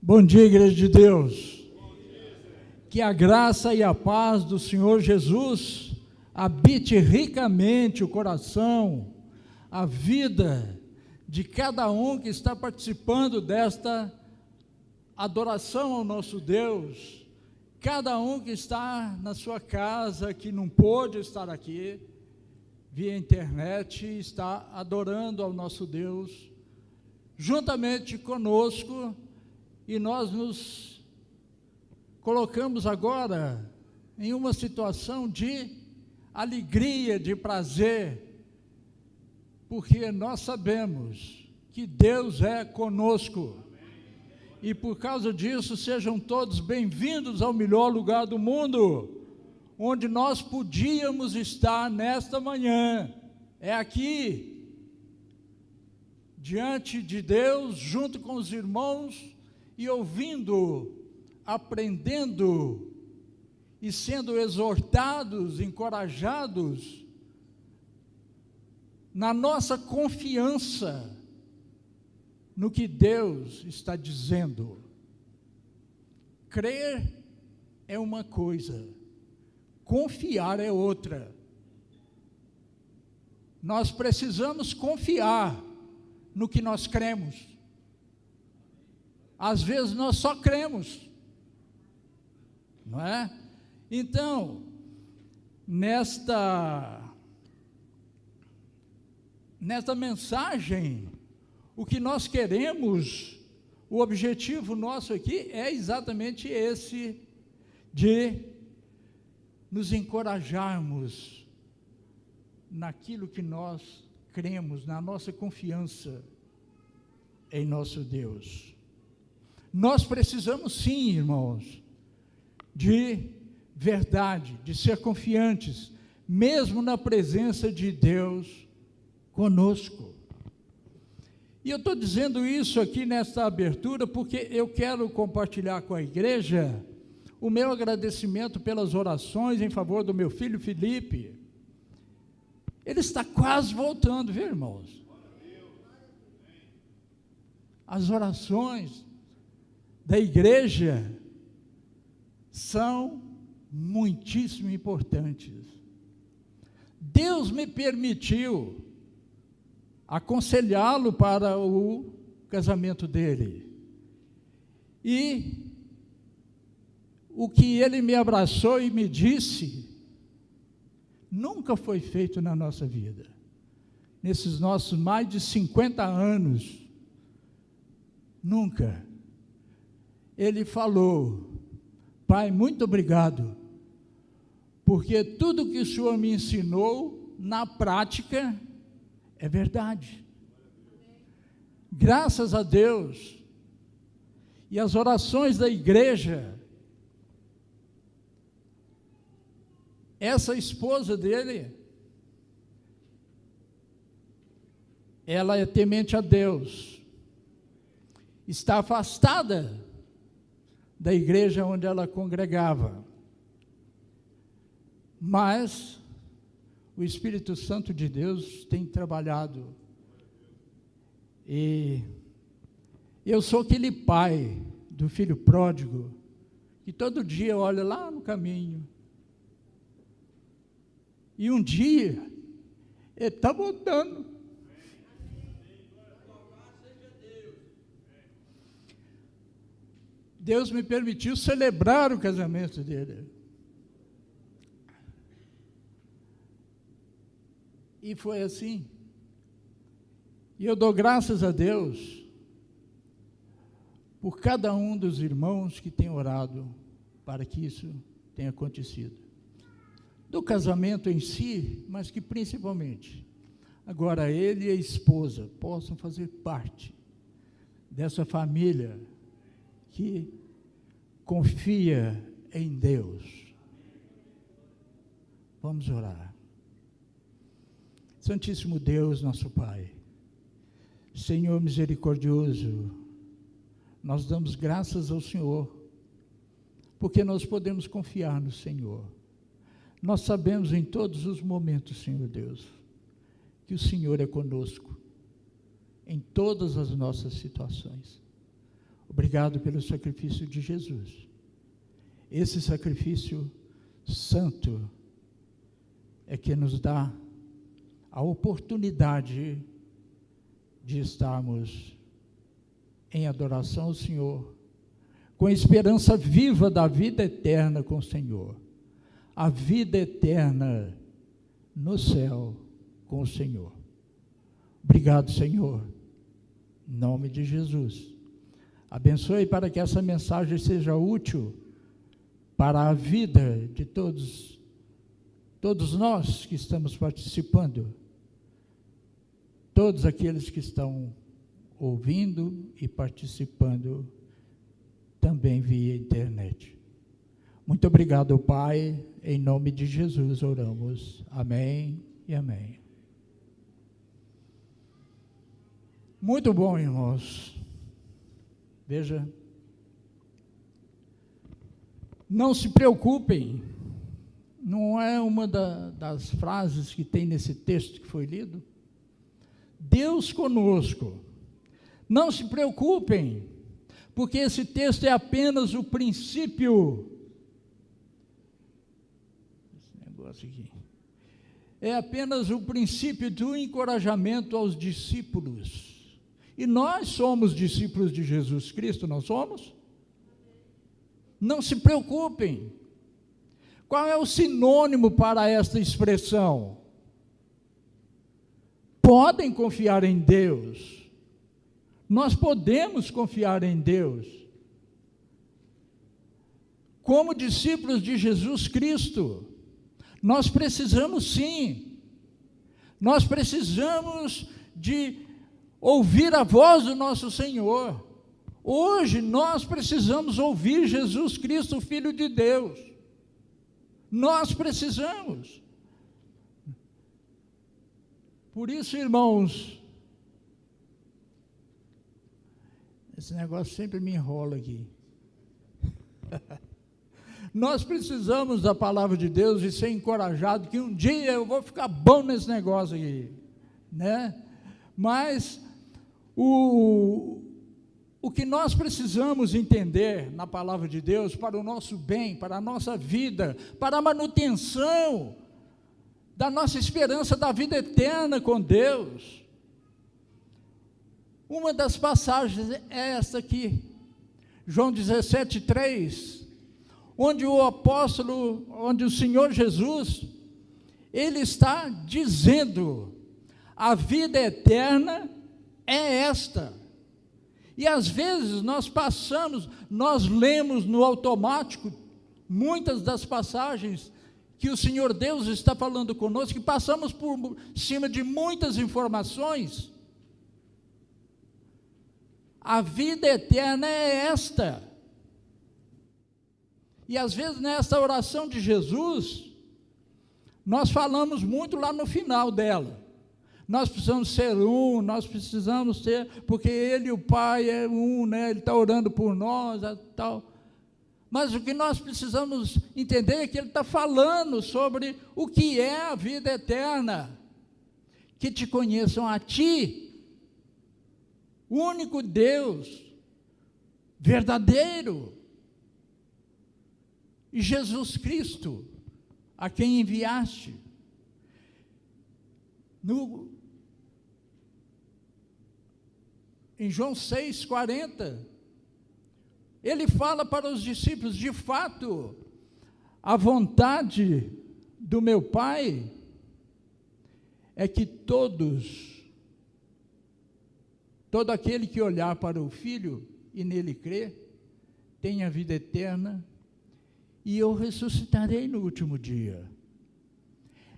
Bom dia, igreja de Deus. Que a graça e a paz do Senhor Jesus habite ricamente o coração, a vida de cada um que está participando desta adoração ao nosso Deus, cada um que está na sua casa, que não pôde estar aqui, via internet, está adorando ao nosso Deus, juntamente conosco, e nós nos colocamos agora em uma situação de alegria, de prazer, porque nós sabemos que Deus é conosco, e por causa disso, sejam todos bem-vindos ao melhor lugar do mundo, onde nós podíamos estar nesta manhã, é aqui, diante de Deus, junto com os irmãos, e ouvindo, aprendendo, e sendo exortados, encorajados, na nossa confiança, no que Deus está dizendo. Crer é uma coisa, confiar é outra. Nós precisamos confiar no que nós cremos. Às vezes nós só cremos, não é? Então, nesta mensagem, o que nós queremos, o objetivo nosso aqui é exatamente esse, de nos encorajarmos naquilo que nós cremos, na nossa confiança em nosso Deus. Nós precisamos sim, irmãos, de verdade, de ser confiantes, mesmo na presença de Deus conosco. E eu estou dizendo isso aqui nesta abertura porque eu quero compartilhar com a igreja o meu agradecimento pelas orações em favor do meu filho Felipe. Ele está quase voltando, viu, irmãos? As orações da igreja são muitíssimo importantes. Deus me permitiu aconselhá-lo para o casamento dele. E o que ele me abraçou e me disse, nunca foi feito na nossa vida. Nesses nossos mais de 50 anos, nunca. Ele falou: pai, muito obrigado, porque tudo que o Senhor me ensinou, na prática, é verdade. Graças a Deus. E as orações da igreja, essa esposa dele, ela é temente a Deus, está afastada da igreja onde ela congregava, mas o Espírito Santo de Deus tem trabalhado, e eu sou aquele pai do filho pródigo, que todo dia olha lá no caminho, e um dia, ele está voltando. Deus me permitiu celebrar o casamento dele. E foi assim. E eu dou graças a Deus por cada um dos irmãos que tem orado para que isso tenha acontecido. Do casamento em si, mas que principalmente, agora ele e a esposa possam fazer parte dessa família que confia em Deus. Vamos orar. Santíssimo Deus, nosso Pai, Senhor misericordioso, nós damos graças ao Senhor, porque nós podemos confiar no Senhor. Nós sabemos em todos os momentos, Senhor Deus, que o Senhor é conosco, em todas as nossas situações. Obrigado. Obrigado pelo sacrifício de Jesus. Esse sacrifício santo é que nos dá a oportunidade de estarmos em adoração ao Senhor, com a esperança viva da vida eterna com o Senhor, a vida eterna no céu com o Senhor. Obrigado, Senhor, em nome de Jesus. Abençoe para que essa mensagem seja útil para a vida de todos nós que estamos participando, todos aqueles que estão ouvindo e participando também via internet. Muito obrigado, Pai, em nome de Jesus oramos. Amém e amém. Muito bom, irmãos. Veja, não se preocupem, não é uma das frases que tem nesse texto que foi lido? Deus conosco. Não se preocupem, porque esse texto é apenas o princípio. Esse negócio aqui. É apenas o princípio do encorajamento aos discípulos. E nós somos discípulos de Jesus Cristo, não somos? Não se preocupem. Qual é o sinônimo para esta expressão? Podem confiar em Deus. Nós podemos confiar em Deus. Como discípulos de Jesus Cristo, nós precisamos sim. Nós precisamos de ouvir a voz do nosso Senhor. Hoje nós precisamos ouvir Jesus Cristo, o Filho de Deus. Nós precisamos. Por isso, irmãos, esse negócio sempre me enrola aqui. Nós precisamos da palavra de Deus e ser encorajado que um dia eu vou ficar bom nesse negócio aqui, né? Mas o que nós precisamos entender na palavra de Deus para o nosso bem, para a nossa vida, para a manutenção da nossa esperança da vida eterna com Deus. Uma das passagens é essa aqui, João 17:3, onde o Senhor Jesus, Ele está dizendo, a vida eterna é esta. E às vezes nós lemos no automático, muitas das passagens que o Senhor Deus está falando conosco, que passamos por cima de muitas informações. A vida eterna é esta. E às vezes nessa oração de Jesus, nós falamos muito lá no final dela. Nós precisamos ser um, nós precisamos ser, porque Ele e o Pai é um, né? Ele está orando por nós, tal. Mas o que nós precisamos entender é que Ele está falando sobre o que é a vida eterna. Que te conheçam a Ti, o único Deus, verdadeiro, e Jesus Cristo, a quem enviaste. Em João 6,40, ele fala para os discípulos, de fato, a vontade do meu Pai é que todo aquele que olhar para o Filho e nele crer, tenha vida eterna, e eu ressuscitarei no último dia.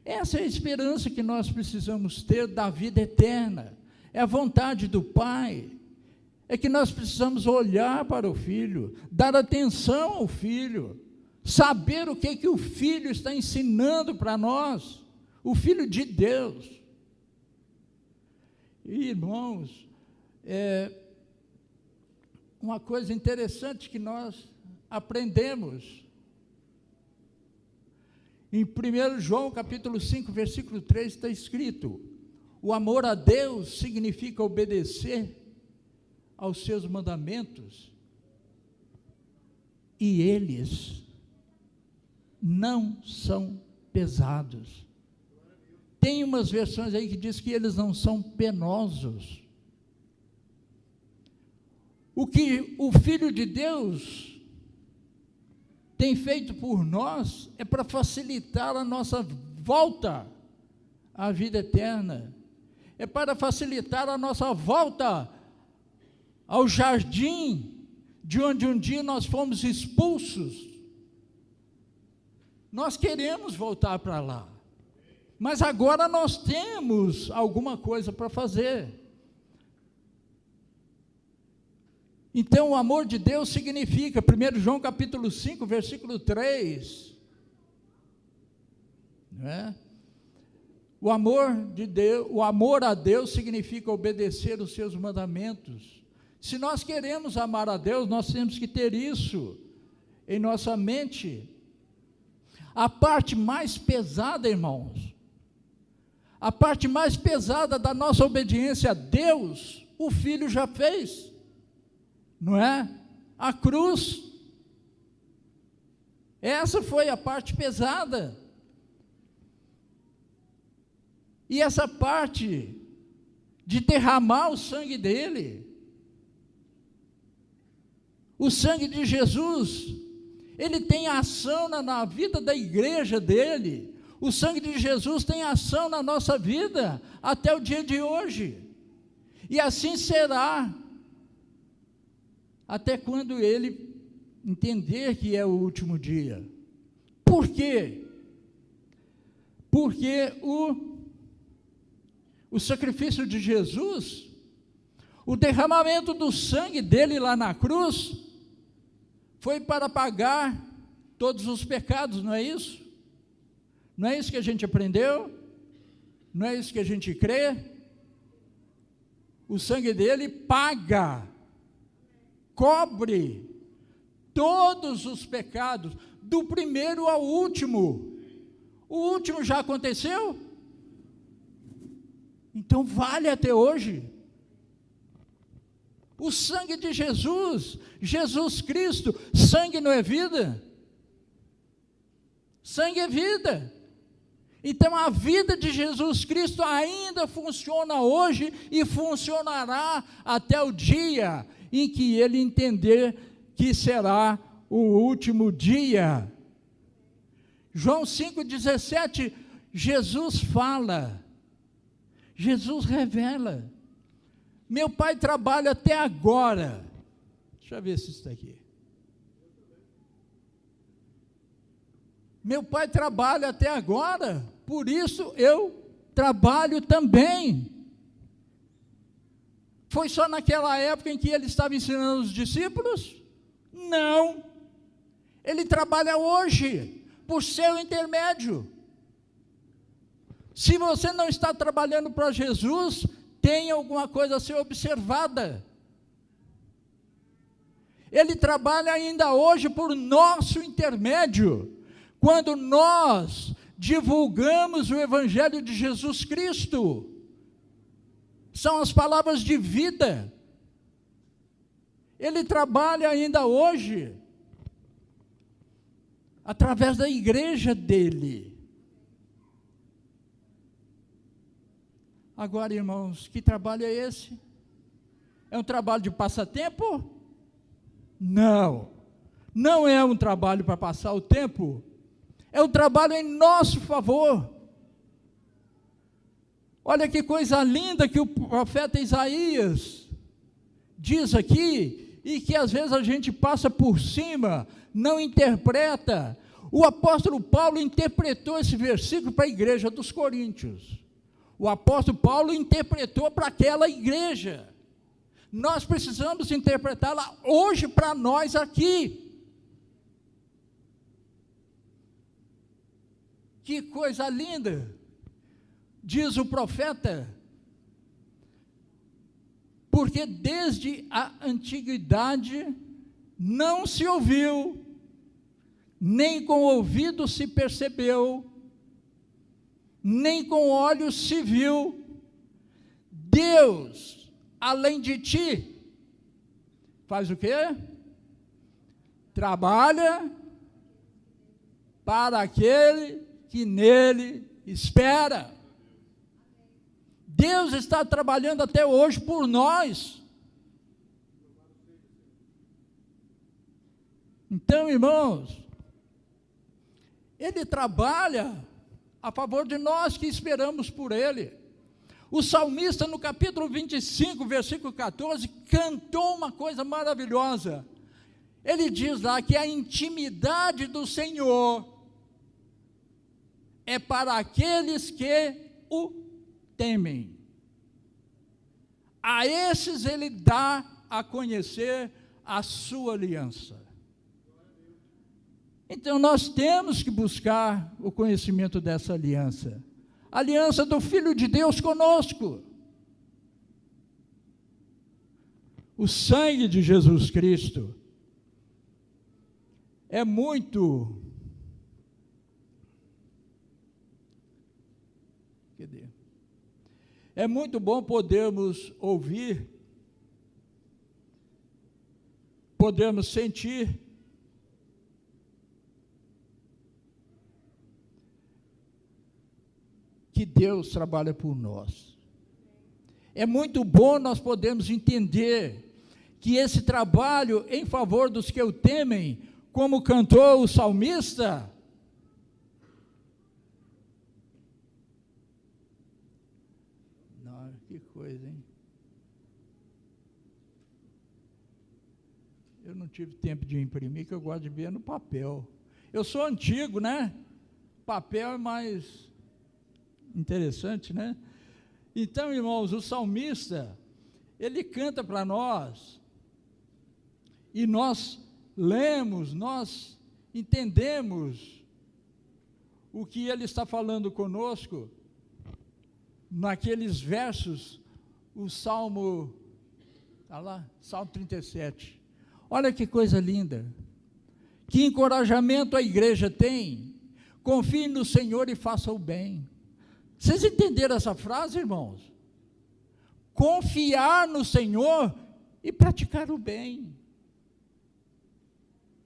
Essa é a esperança que nós precisamos ter da vida eterna. É a vontade do Pai, é que nós precisamos olhar para o Filho, dar atenção ao Filho, saber o que o Filho está ensinando para nós, o Filho de Deus. E, irmãos, uma coisa interessante que nós aprendemos, em 1 João capítulo 5, versículo 3, está escrito, o amor a Deus significa obedecer aos seus mandamentos e eles não são pesados. Tem umas versões aí que diz que eles não são penosos. O que o Filho de Deus tem feito por nós é para facilitar a nossa volta à vida eterna, é para facilitar a nossa volta ao jardim de onde um dia nós fomos expulsos. Nós queremos voltar para lá, mas agora nós temos alguma coisa para fazer. Então, o amor de Deus significa, 1 João capítulo 5, versículo 3, né? O amor de Deus, o amor a Deus significa obedecer os seus mandamentos. Se nós queremos amar a Deus, nós temos que ter isso em nossa mente. A parte mais pesada, irmãos, a parte mais pesada da nossa obediência a Deus, o Filho já fez, não é? A cruz. Essa foi a parte pesada. E essa parte de derramar o sangue dele, o sangue de Jesus, ele tem ação na vida da igreja dele. O sangue de Jesus tem ação na nossa vida até o dia de hoje. E assim será até quando ele entender que é o último dia. Por quê? Porque o sacrifício de Jesus, o derramamento do sangue dele lá na cruz, foi para pagar todos os pecados, não é isso? Não é isso que a gente aprendeu? Não é isso que a gente crê? O sangue dele paga, cobre todos os pecados, do primeiro ao último. O último já aconteceu? Então vale até hoje. O sangue de Jesus, Jesus Cristo, sangue não é vida? Sangue é vida. Então a vida de Jesus Cristo ainda funciona hoje e funcionará até o dia em que ele entender que será o último dia. João 5,17, Jesus fala, Jesus revela, meu Pai trabalha até agora. Deixa eu ver se isso está aqui. Meu Pai trabalha até agora, por isso eu trabalho também. Foi só naquela época em que ele estava ensinando os discípulos? Não. Ele trabalha hoje, por seu intermédio. Se você não está trabalhando para Jesus, tem alguma coisa a ser observada. Ele trabalha ainda hoje por nosso intermédio, quando nós divulgamos o Evangelho de Jesus Cristo. São as palavras de vida. Ele trabalha ainda hoje, através da igreja dele. Agora, irmãos, que trabalho é esse? É um trabalho de passatempo? Não, não é um trabalho para passar o tempo, é um trabalho em nosso favor. Olha que coisa linda que o profeta Isaías diz aqui, e que às vezes a gente passa por cima, não interpreta. O apóstolo Paulo interpretou esse versículo para a igreja dos Coríntios. O apóstolo Paulo interpretou para aquela igreja. Nós precisamos interpretá-la hoje para nós aqui. Que coisa linda! Diz o profeta, porque desde a antiguidade não se ouviu, nem com o ouvido se percebeu, nem com olhos se viu, Deus, além de ti, faz o quê? trabalha para aquele que nele espera. Deus está trabalhando até hoje por nós. Então, irmãos, Ele trabalha a favor de nós que esperamos por Ele. O salmista, no capítulo 25, versículo 14, cantou uma coisa maravilhosa. Ele diz lá que a intimidade do Senhor é para aqueles que o temem. A esses Ele dá a conhecer a sua aliança. Então, nós temos que buscar o conhecimento dessa aliança. A aliança do Filho de Deus conosco. O sangue de Jesus Cristo é muito... É muito bom podermos ouvir, podermos sentir que Deus trabalha por nós. É muito bom nós podermos entender que esse trabalho em favor dos que o temem, como cantou o salmista, que coisa, hein? Eu não tive tempo de imprimir, que eu gosto de ver no papel. Eu sou antigo, né? Papel é mais interessante, né? Então, irmãos, o salmista, ele canta para nós, e nós lemos, nós entendemos o que ele está falando conosco, naqueles versos, o Salmo, está lá, Salmo 37. Olha que coisa linda, que encorajamento a igreja tem, confie no Senhor e faça o bem. Vocês entenderam essa frase, irmãos? Confiar no Senhor e praticar o bem.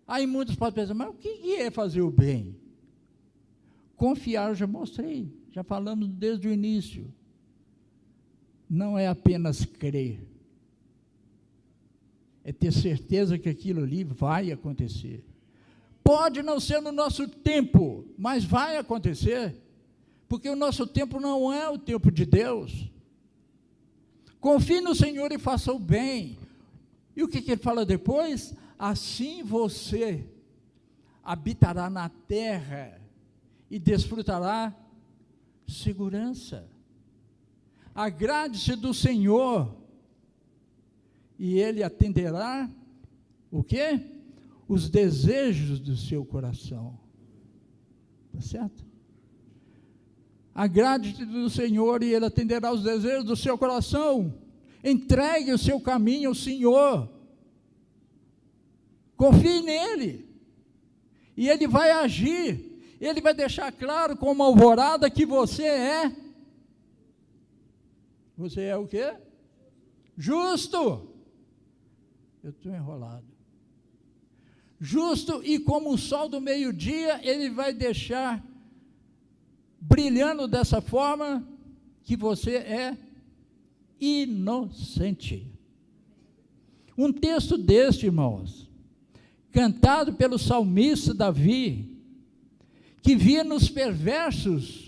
Aí muitos podem pensar, mas o que é fazer o bem? Confiar, eu já mostrei, já falamos desde o início. Não é apenas crer, é ter certeza que aquilo ali vai acontecer. Pode não ser no nosso tempo, mas vai acontecer, porque o nosso tempo não é o tempo de Deus. Confie no Senhor e faça o bem. E o que ele fala depois? Assim você habitará na terra e desfrutará segurança. Agrade-se do Senhor e Ele atenderá o quê? Os desejos do seu coração. Está certo? Agrade-se do Senhor e Ele atenderá os desejos do seu coração. Entregue o seu caminho ao Senhor. Confie nele. E Ele vai agir. Ele vai deixar claro como alvorada que você é. Você é o quê? Justo. Eu estou enrolado. Justo, e como o sol do meio-dia, Ele vai deixar brilhando dessa forma que você é inocente. Um texto deste, irmãos, cantado pelo salmista Davi, que via nos perversos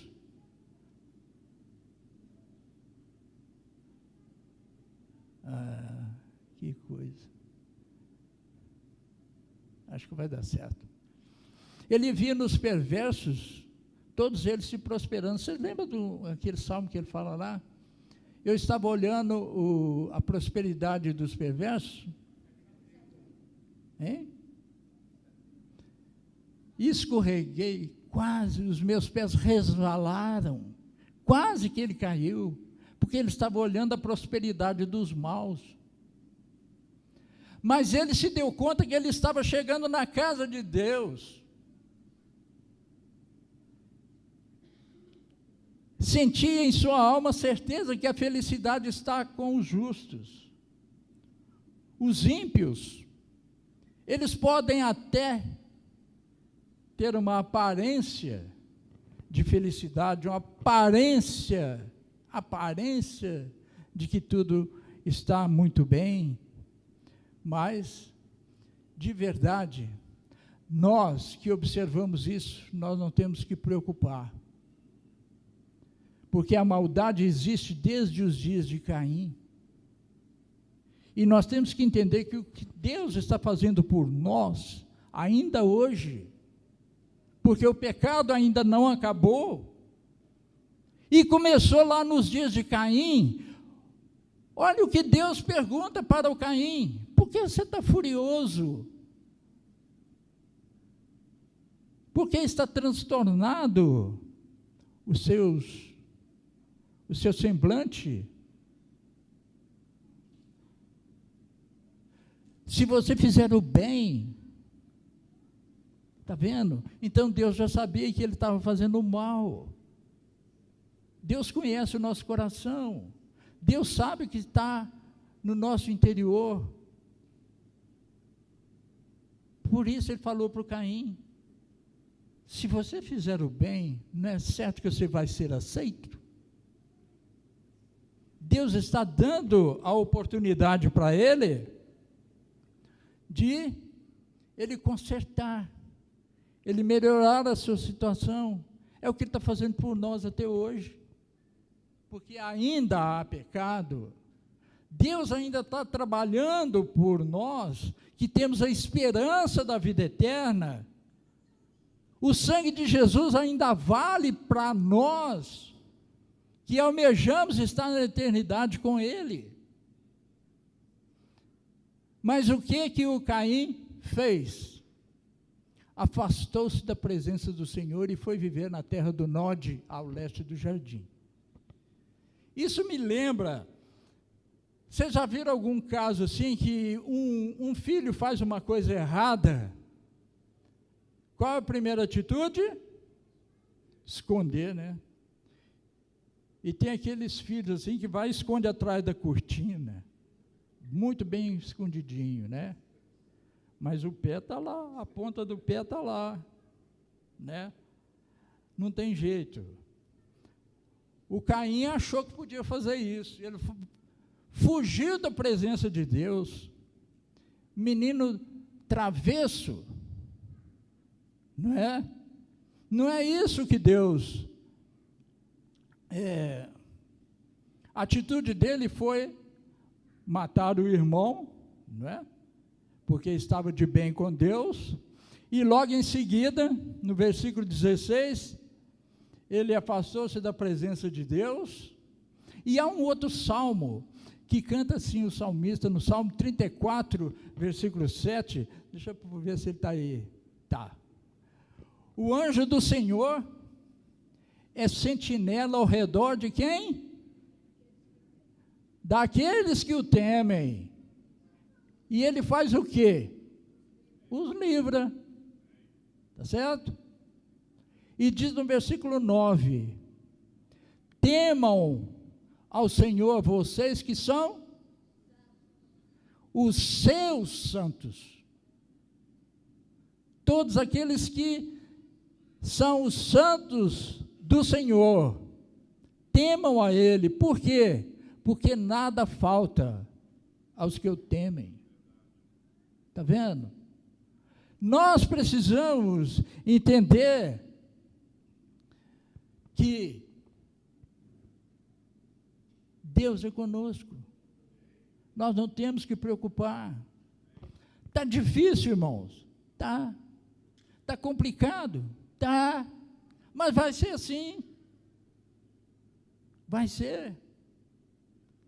que coisa. Acho que vai dar certo. Ele via nos perversos, todos eles se prosperando. Vocês lembram daquele salmo que ele fala lá? Eu estava olhando a prosperidade dos perversos. Hein? Escorreguei, quase, os meus pés resvalaram. Quase que ele caiu, porque ele estava olhando a prosperidade dos maus. Mas ele se deu conta que ele estava chegando na casa de Deus. Sentia em sua alma certeza que a felicidade está com os justos. Os ímpios, Eles podem até ter uma aparência de felicidade, uma aparência de que tudo está muito bem, mas, de verdade, nós que observamos isso, nós não temos que preocupar, porque a maldade existe desde os dias de Caim, e nós temos que entender que o que Deus está fazendo por nós, ainda hoje, porque o pecado ainda não acabou, e começou lá nos dias de Caim. Olha o que Deus pergunta para o Caim: por que você está furioso? Por que está transtornado o seu semblante? Se você fizer o bem, está vendo? Então Deus já sabia que ele estava fazendo o mal. Deus conhece o nosso coração. Deus sabe o que está no nosso interior. Por isso ele falou para o Caim: se você fizer o bem, não é certo que você vai ser aceito? Deus está dando a oportunidade para ele de ele consertar, ele melhorar a sua situação. É o que ele está fazendo por nós até hoje, porque ainda há pecado. Deus ainda está trabalhando por nós, que temos a esperança da vida eterna. O sangue de Jesus ainda vale para nós, que almejamos estar na eternidade com Ele. Mas o que o Caim fez? Afastou-se da presença do Senhor e foi viver na terra do Nod, ao leste do jardim. Isso me lembra, vocês já viram algum caso assim, que um filho faz uma coisa errada? Qual é a primeira atitude? Esconder, né? E tem aqueles filhos assim que vai e esconde atrás da cortina, muito bem escondidinho, né? Mas o pé está lá, a ponta do pé está lá, né? Não tem jeito. O Caim achou que podia fazer isso, ele fugiu da presença de Deus, menino travesso, não é? Não é isso que Deus... a atitude dele foi matar o irmão, não é? Porque estava de bem com Deus, e logo em seguida, no versículo 16, ele afastou-se da presença de Deus. E há um outro salmo, que canta assim o salmista, no Salmo 34, versículo 7, deixa eu ver se ele está aí, tá. O anjo do Senhor é sentinela ao redor de quem? Daqueles que o temem. E ele faz o quê? Os livra, tá certo? E diz no versículo 9, temam ao Senhor vocês que são os seus santos. Todos aqueles que são os santos do Senhor, temam a Ele. Por quê? Porque nada falta aos que o temem. Está vendo? Nós precisamos entender que Deus é conosco. Nós não temos que preocupar. Está difícil, irmãos? Tá. Está complicado? Tá. Mas vai ser assim. Vai ser.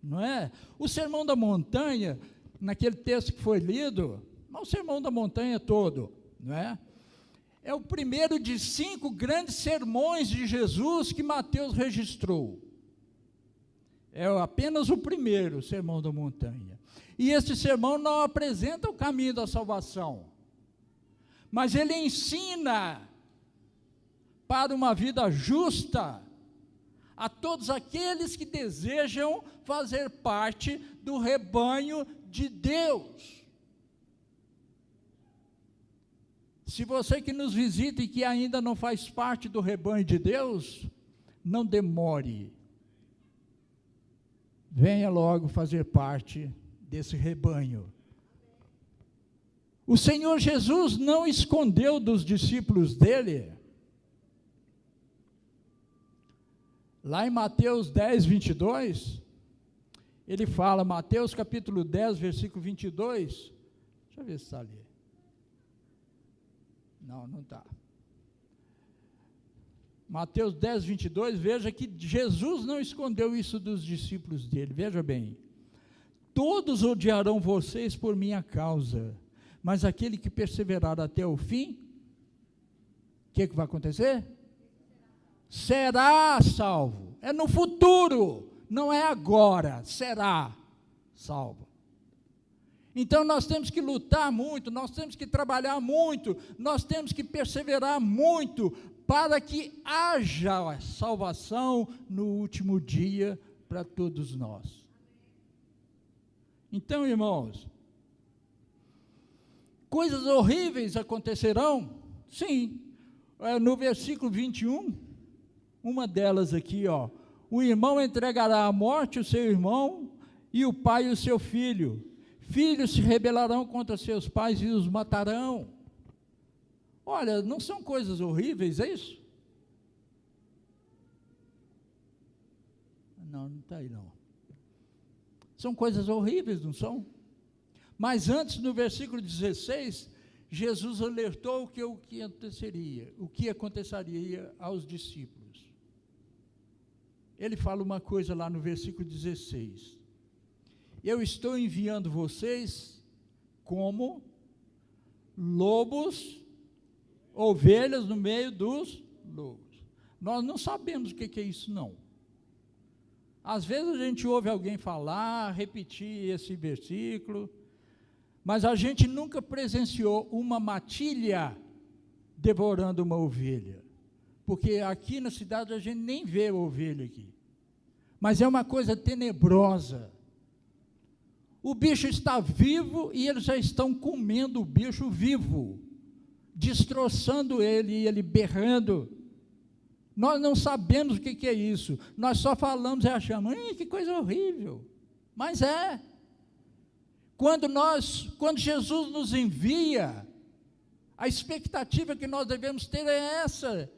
Não é? O Sermão da Montanha, naquele texto que foi lido, o Sermão da Montanha todo, não é? É o primeiro de 5 grandes sermões de Jesus que Mateus registrou. É apenas o primeiro Sermão da Montanha. E esse sermão não apresenta o caminho da salvação, mas ele ensina para uma vida justa a todos aqueles que desejam fazer parte do rebanho de Deus. Se você que nos visita e que ainda não faz parte do rebanho de Deus, não demore. Venha logo fazer parte desse rebanho. O Senhor Jesus não escondeu dos discípulos dele. Lá em Mateus 10, 22, ele fala, Mateus capítulo 10, versículo 22, deixa eu ver se está ali. Não está. Mateus 10, 22, veja que Jesus não escondeu isso dos discípulos dele, veja bem. Todos odiarão vocês por minha causa, mas aquele que perseverar até o fim, o que vai acontecer? Será salvo. É no futuro, não é agora, será salvo. Então nós temos que lutar muito, nós temos que trabalhar muito, nós temos que perseverar muito, para que haja salvação no último dia para todos nós. Então, irmãos, coisas horríveis acontecerão? Sim. No versículo 21, uma delas aqui, ó, o irmão entregará à morte o seu irmão e o pai o seu filho. Filhos se rebelarão contra seus pais e os matarão. Olha, não são coisas horríveis, é isso? Não está aí não. São coisas horríveis, não são? Mas antes, no versículo 16, Jesus alertou o que aconteceria aos discípulos. Ele fala uma coisa lá no versículo 16. Eu estou enviando vocês como lobos, ovelhas no meio dos lobos. Nós não sabemos o que é isso, não. Às vezes a gente ouve alguém falar, repetir esse versículo, mas a gente nunca presenciou uma matilha devorando uma ovelha, porque aqui na cidade a gente nem vê ovelha aqui, mas é uma coisa tenebrosa. O bicho está vivo e eles já estão comendo o bicho vivo, destroçando ele e ele berrando. Nós não sabemos o que é isso, nós só falamos e achamos, que coisa horrível, mas é. Quando Jesus nos envia, a expectativa que nós devemos ter é essa,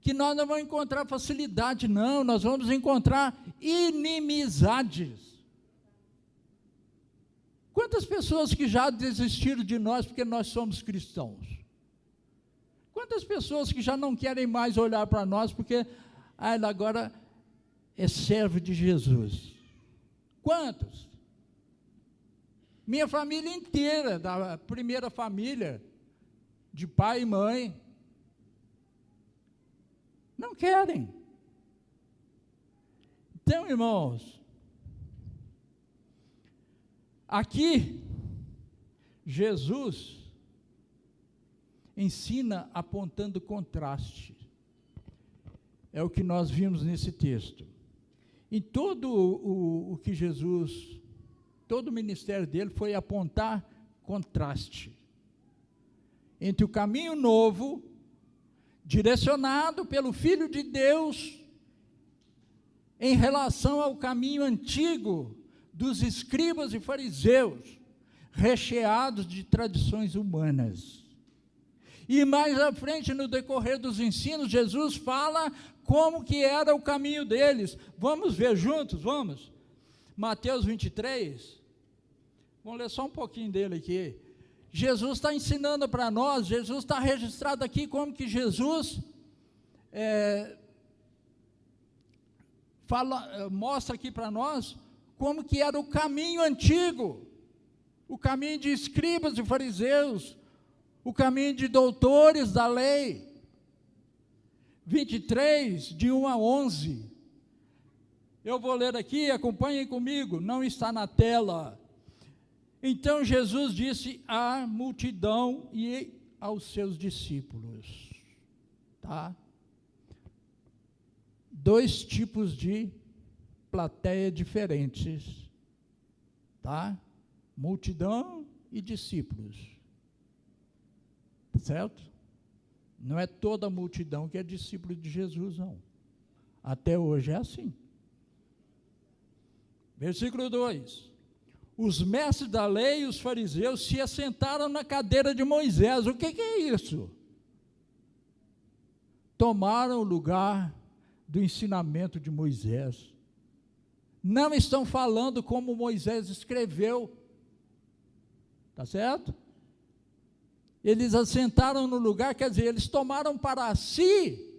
que nós não vamos encontrar facilidade, não, nós vamos encontrar inimizades. Quantas pessoas que já desistiram de nós porque nós somos cristãos? Quantas pessoas que já não querem mais olhar para nós porque ela agora é servo de Jesus? Quantos? Minha família inteira, da primeira família, de pai e mãe, não querem. Então, irmãos, aqui, Jesus ensina apontando contraste. É o que nós vimos nesse texto. Em todo o que Jesus, todo o ministério dele foi apontar contraste entre o caminho novo, direcionado pelo Filho de Deus, em relação ao caminho antigo dos escribas e fariseus, recheados de tradições humanas. E mais à frente, no decorrer dos ensinos, Jesus fala como que era o caminho deles. Vamos ver juntos, vamos? Mateus 23, vamos ler só um pouquinho dele aqui. Jesus está ensinando para nós, Jesus está registrado aqui como que Jesus mostra aqui para nós como que era o caminho antigo, o caminho de escribas e fariseus, o caminho de doutores da lei. 23, de 1 a 11, eu vou ler aqui, acompanhem comigo, não está na tela. Então Jesus disse à multidão e aos seus discípulos, tá? Dois tipos de plateia diferentes, tá? Multidão e discípulos. certo? Não é toda a multidão que é discípulo de Jesus, não. Até hoje é assim. Versículo 2. Os mestres da lei e os fariseus se assentaram na cadeira de Moisés. O que é isso? Tomaram o lugar do ensinamento de Moisés. Não estão falando como Moisés escreveu. Tá certo? Eles assentaram no lugar, quer dizer, eles tomaram para si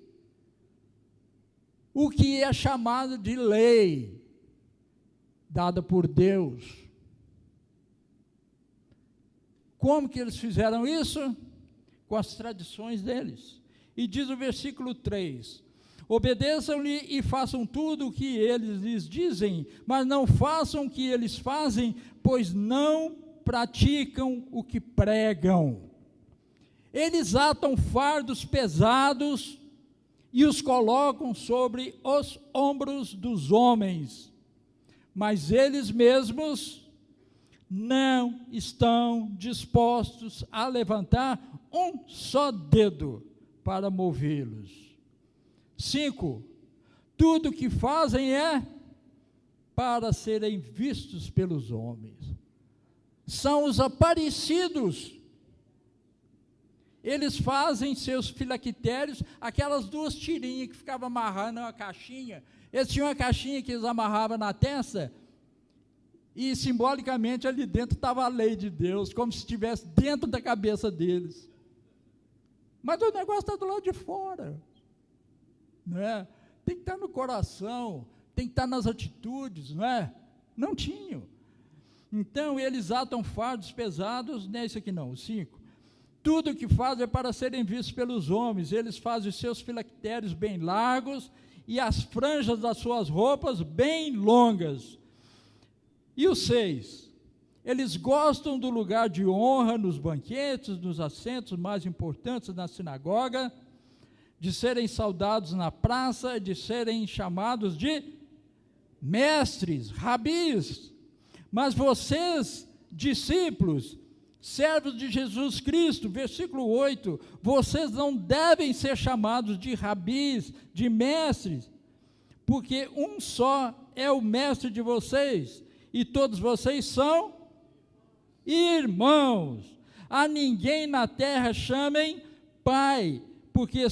o que é chamado de lei, dada por Deus. Como que eles fizeram isso? Com as tradições deles. E diz o versículo 3, obedeçam-lhe e façam tudo o que eles lhes dizem, mas não façam o que eles fazem, pois não praticam o que pregam. Eles atam fardos pesados e os colocam sobre os ombros dos homens, mas eles mesmos não estão dispostos a levantar um só dedo para movê-los. 5. Tudo que fazem é para serem vistos pelos homens. São os aparecidos. Eles fazem seus filactérios, aquelas duas tirinhas que ficavam amarrando uma caixinha. Eles tinham uma caixinha que eles amarravam na testa, e simbolicamente ali dentro estava a lei de Deus, como se estivesse dentro da cabeça deles. Mas o negócio está do lado de fora, não é? Tem que estar no coração, tem que estar nas atitudes, não é? Não tinham. Então eles atam fardos pesados, não é isso aqui não, 5. Tudo o que fazem é para serem vistos pelos homens. Eles fazem os seus filactérios bem largos e as franjas das suas roupas bem longas. E o 6, eles gostam do lugar de honra nos banquetes, nos assentos mais importantes na sinagoga, de serem saudados na praça, de serem chamados de mestres, rabis. Mas vocês, discípulos, servos de Jesus Cristo, versículo 8, vocês não devem ser chamados de rabis, de mestres, porque um só é o mestre de vocês, e todos vocês são irmãos. A ninguém na terra chamem pai, porque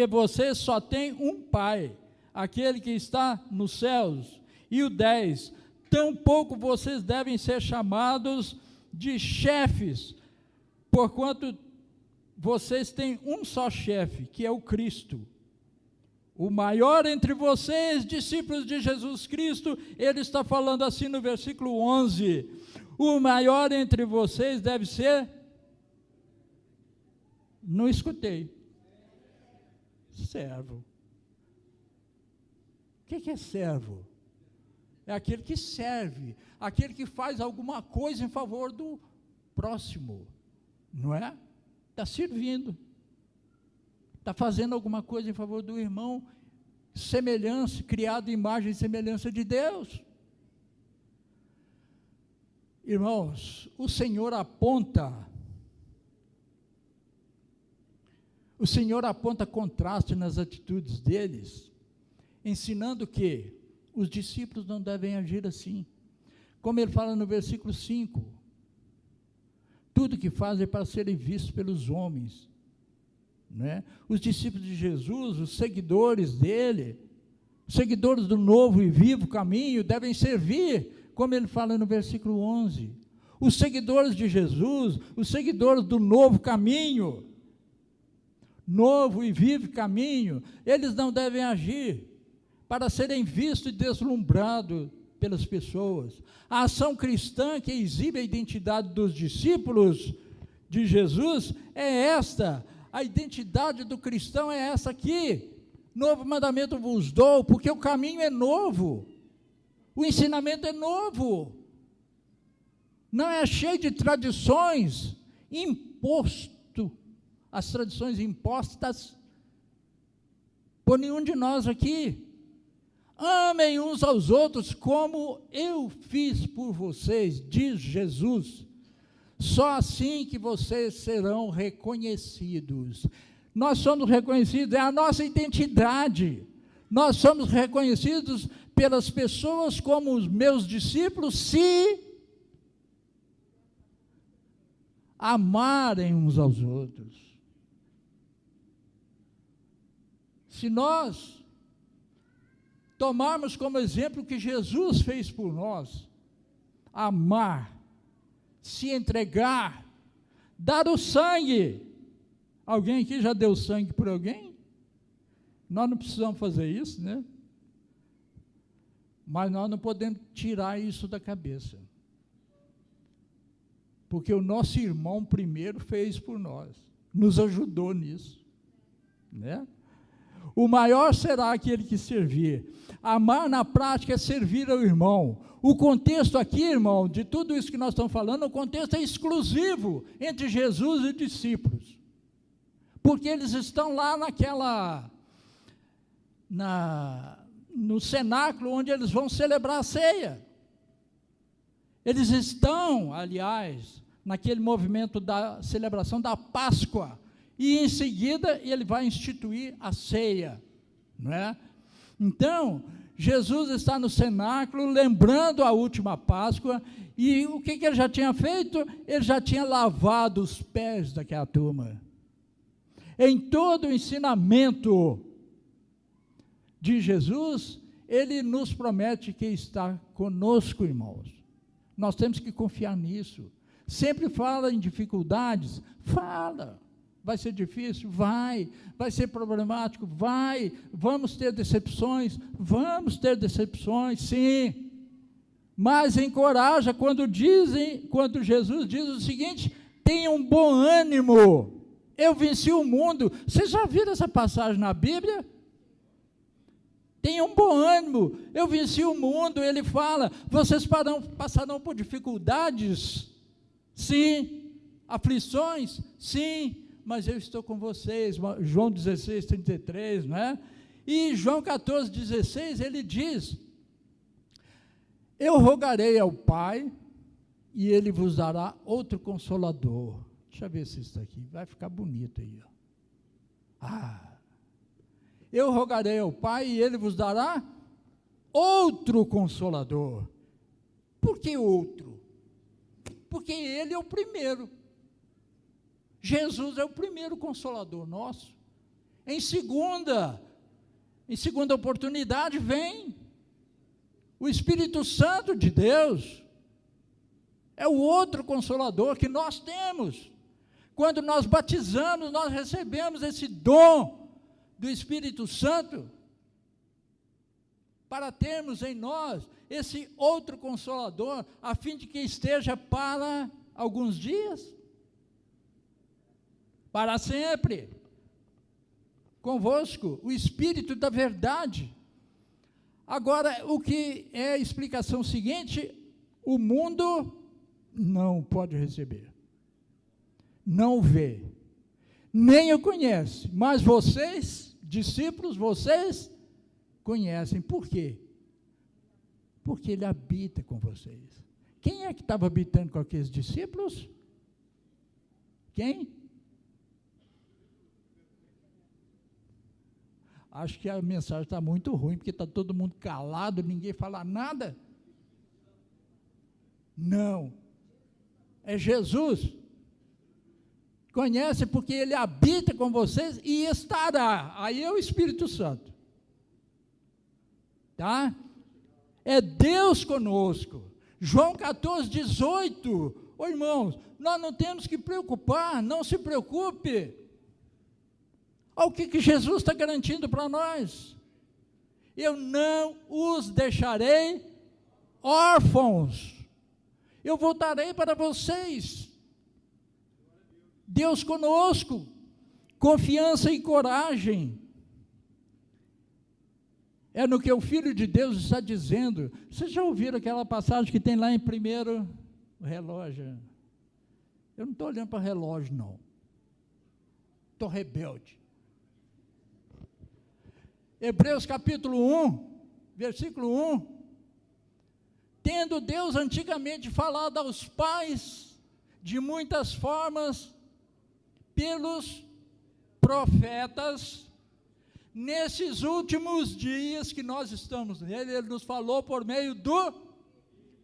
vocês só têm um pai, aquele que está nos céus. E o 10, tampouco vocês devem ser chamados de chefes, porquanto vocês têm um só chefe, que é o Cristo. O maior entre vocês, discípulos de Jesus Cristo, ele está falando assim no versículo 11, o maior entre vocês deve ser, não escutei, servo. O que é servo? É aquele que serve, aquele que faz alguma coisa em favor do próximo, não é? Está servindo, está fazendo alguma coisa em favor do irmão, semelhança, criado em imagem e semelhança de Deus. Irmãos, o Senhor aponta contraste nas atitudes deles, ensinando que os discípulos não devem agir assim. Como ele fala no versículo 5, tudo que fazem é para serem vistos pelos homens, né? Os discípulos de Jesus, os seguidores dele, os seguidores do novo e vivo caminho, devem servir, como ele fala no versículo 11. Os seguidores de Jesus, os seguidores do novo caminho, novo e vivo caminho, eles não devem agir para serem vistos e deslumbrados pelas pessoas. A ação cristã que exibe a identidade dos discípulos de Jesus é esta. A identidade do cristão é essa aqui. Novo mandamento vos dou, porque o caminho é novo, o ensinamento é novo, não é cheio de tradições, imposto, as tradições impostas por nenhum de nós aqui. Amem uns aos outros como eu fiz por vocês, diz Jesus. Só assim que vocês serão reconhecidos. Nós somos reconhecidos, é a nossa identidade. Nós somos reconhecidos pelas pessoas como os meus discípulos, se amarem uns aos outros. Se nós tomarmos como exemplo o que Jesus fez por nós, amar, se entregar, dar o sangue. Alguém aqui já deu sangue por alguém? Nós não precisamos fazer isso, né? Mas nós não podemos tirar isso da cabeça. Porque o nosso irmão primeiro fez por nós, nos ajudou nisso, né? O maior será aquele que servir. Amar na prática é servir ao irmão. O contexto aqui, irmão, de tudo isso que nós estamos falando, o contexto é exclusivo entre Jesus e os discípulos. Porque eles estão lá no cenáculo onde eles vão celebrar a ceia. Eles estão, aliás, naquele movimento da celebração da Páscoa. E em seguida ele vai instituir a ceia, não é? Então, Jesus está no cenáculo, lembrando a última Páscoa, e o que ele já tinha feito? Ele já tinha lavado os pés daquela turma. Em todo o ensinamento de Jesus, ele nos promete que está conosco, irmãos. Nós temos que confiar nisso. Sempre fala em dificuldades, fala. Vai ser difícil? Vai ser problemático? Vamos ter decepções? Vamos ter decepções, sim. Mas encoraja quando Jesus diz o seguinte: tenham bom ânimo, eu venci o mundo. Vocês já viram essa passagem na Bíblia? Tenham bom ânimo, eu venci o mundo. Ele fala, vocês passarão por dificuldades, sim, aflições, sim, mas eu estou com vocês. João 16, 33, não é? E João 14, 16, ele diz, eu rogarei ao Pai, e Ele vos dará outro Consolador. Deixa eu ver se isso aqui vai ficar bonito aí, ó. Eu rogarei ao Pai, e Ele vos dará outro Consolador. Por que outro? Porque Ele é o primeiro. Jesus é o primeiro Consolador nosso. Em segunda oportunidade vem o Espírito Santo de Deus. É o outro Consolador que nós temos. Quando nós batizamos, nós recebemos esse dom do Espírito Santo para termos em nós esse outro Consolador, a fim de que esteja para alguns dias, para sempre, convosco, o Espírito da verdade. Agora, o que é a explicação seguinte? O mundo não pode receber, não vê, nem o conhece, mas vocês, discípulos, vocês conhecem. Por quê? Porque Ele habita com vocês. Quem é que estava habitando com aqueles discípulos? Quem? Acho que a mensagem está muito ruim, porque está todo mundo calado, ninguém fala nada. Não, é Jesus. Conhece porque Ele habita com vocês e estará. Aí é o Espírito Santo. Tá? É Deus conosco. João 14, 18. Ô irmãos, nós não temos que preocupar, não se preocupe. Olha o que Jesus está garantindo para nós. Eu não os deixarei órfãos. Eu voltarei para vocês. Deus conosco. Confiança e coragem. É no que o Filho de Deus está dizendo. Vocês já ouviram aquela passagem que tem lá em primeiro relógio? Eu não estou olhando para relógio, não. Estou rebelde. Hebreus capítulo 1, versículo 1. Tendo Deus antigamente falado aos pais, de muitas formas pelos profetas. Nesses últimos dias que nós estamos nele, ele nos falou por meio do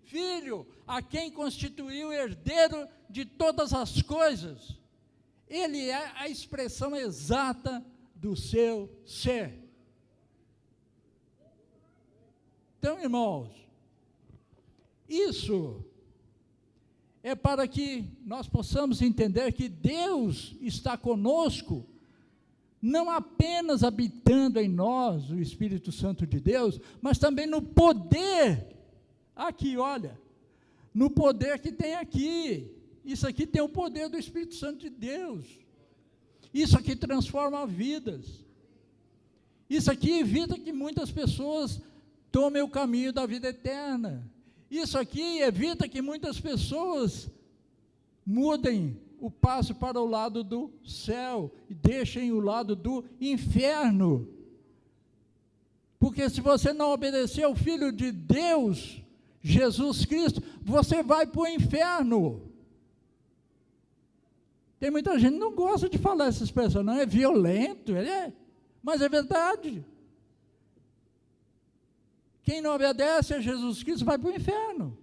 Filho, a quem constituiu herdeiro de todas as coisas. Ele é a expressão exata do seu ser. Então, irmãos, isso é para que nós possamos entender que Deus está conosco, não apenas habitando em nós o Espírito Santo de Deus, mas também no poder, aqui, olha, no poder que tem aqui. Isso aqui tem o poder do Espírito Santo de Deus. Isso aqui transforma vidas. Isso aqui evita que muitas pessoas tomem o caminho da vida eterna. Isso aqui evita que muitas pessoas mudem o passo para o lado do céu e deixem o lado do inferno. Porque se você não obedecer ao Filho de Deus, Jesus Cristo, você vai para o inferno. Tem muita gente que não gosta de falar essa expressão, não, é violento, mas é verdade. Quem não obedece a Jesus Cristo vai para o inferno.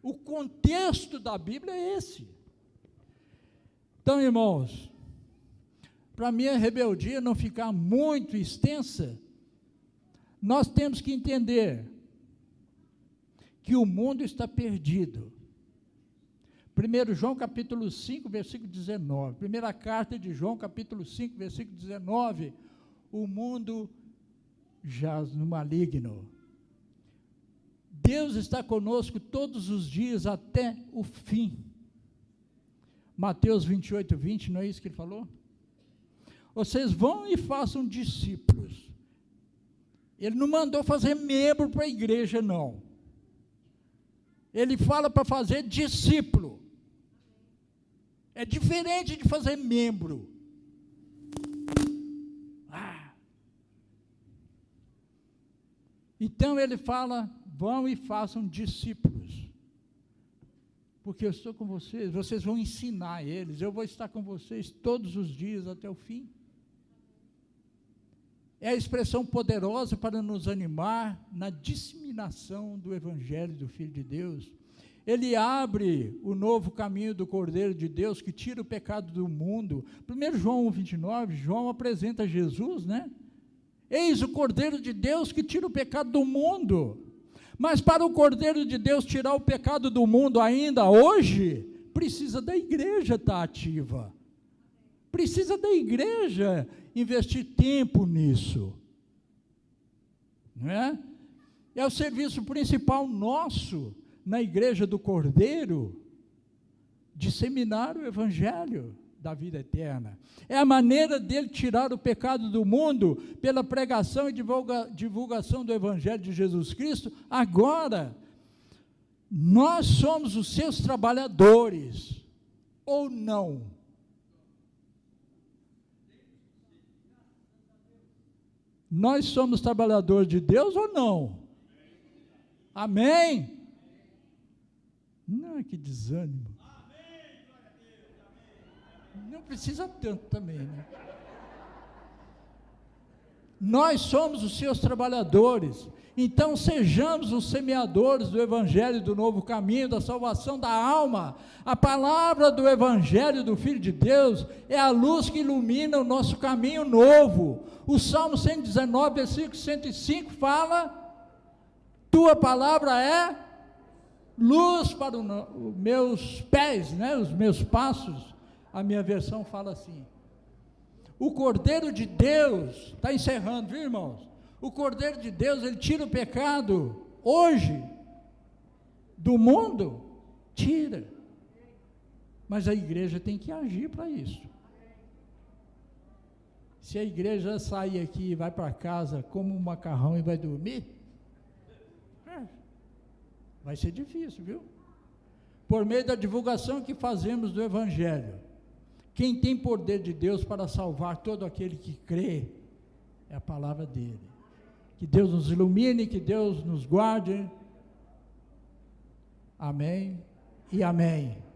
O contexto da Bíblia é esse. Então, irmãos, para a minha rebeldia não ficar muito extensa, nós temos que entender que o mundo está perdido. 1 João capítulo 5, versículo 19, primeira carta de João capítulo 5, versículo 19, o mundo jaz no maligno. Deus está conosco todos os dias até o fim. Mateus 28, 20, não é isso que ele falou? Vocês vão e façam discípulos. Ele não mandou fazer membro para a igreja, não. Ele fala para fazer discípulo. É diferente de fazer membro. Então ele fala, vão e façam discípulos. Porque eu estou com vocês, vocês vão ensinar eles, eu vou estar com vocês todos os dias até o fim. É a expressão poderosa para nos animar na disseminação do Evangelho do Filho de Deus. Ele abre o novo caminho do Cordeiro de Deus, que tira o pecado do mundo. 1 João 1,29, João apresenta Jesus, né? Eis o Cordeiro de Deus que tira o pecado do mundo. Mas para o Cordeiro de Deus tirar o pecado do mundo ainda hoje, precisa da igreja estar ativa. Precisa da igreja investir tempo nisso. Não é? É o serviço principal nosso, na igreja do Cordeiro, disseminar o Evangelho da vida eterna. É a maneira dele tirar o pecado do mundo pela pregação e divulgação do Evangelho de Jesus Cristo. Agora, nós somos os seus trabalhadores, ou não? Nós somos trabalhadores de Deus ou não? Amém? Não, que desânimo. Não precisa tanto também, né? Nós somos os seus trabalhadores, então sejamos os semeadores do Evangelho, do novo caminho, da salvação da alma. A palavra do Evangelho do Filho de Deus é a luz que ilumina o nosso caminho novo. O Salmo 119, versículo 105 fala, tua palavra é luz para os meus pés, né? Os meus passos. A minha versão fala assim, o Cordeiro de Deus, está encerrando, viu, irmãos? O Cordeiro de Deus, ele tira o pecado, hoje, do mundo, tira, mas a igreja tem que agir para isso. Se a igreja sair aqui e vai para casa como um macarrão e vai dormir, vai ser difícil, viu? Por meio da divulgação que fazemos do Evangelho, quem tem poder de Deus para salvar todo aquele que crê, é a palavra dele. Que Deus nos ilumine, que Deus nos guarde. Amém e amém.